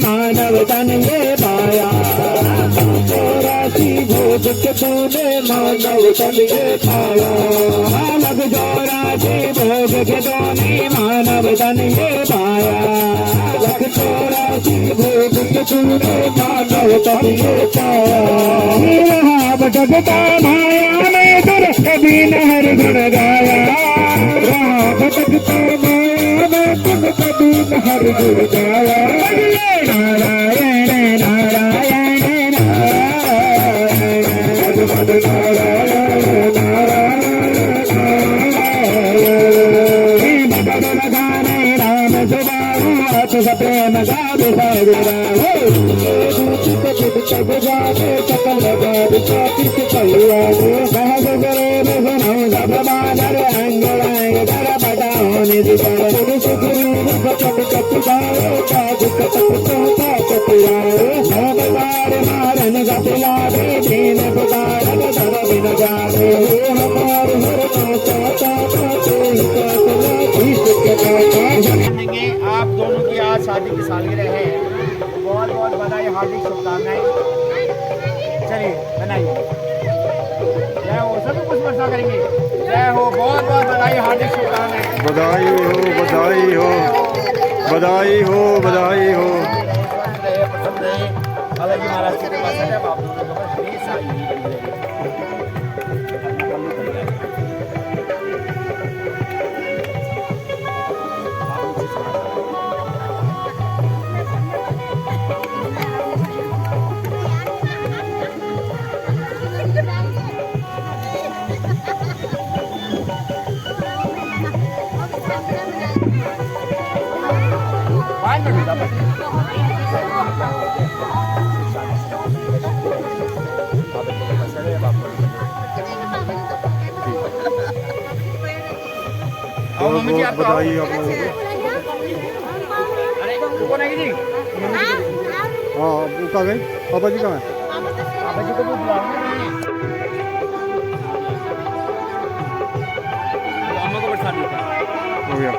मानव तन ये पाया चौरासी भोग के तूने मानव तन ये पाया लग चौरासी भोग के तूने मानव तन ये पाया लग चौरासी भोग के तूने मानव तन ये पाया भटकता माया में दुर कभी नहर गुण गाया भटकता माया में दुर कभी नहर गुण गाया नारायण नारायण नारायण नारायण नारायण राम सुबाहु प्रेम गावे सकल सहज करे भगवान अंगड़ाएं कर बटाओ निधि मारन गतिलारे दीन पुकार धर बिन जाते आप दोनों की आज शादी की सालगिरह है, बहुत बहुत बधाई, हार्दिक शुभकामनाएं। चलिए बनाइए, जय हो, सभी कुछ वर्षा करेंगे। जय हो, बहुत बहुत बधाई, हार्दिक शुभकामनाएं। बधाई हो, बधाई हो, बधाई हो, बधाई हो। बालाजी महाराज के पास है, आप दोनों के पास हमेशा ही बहुत बहुत बधाई आप लोगों को। अरे रुको नहीं जी, हाँ वो कहाँ गई, पापा जी कहाँ है? पापा जी को भी बुलाऊंगा, अम्मा को बैठा दीजिए। हो गया।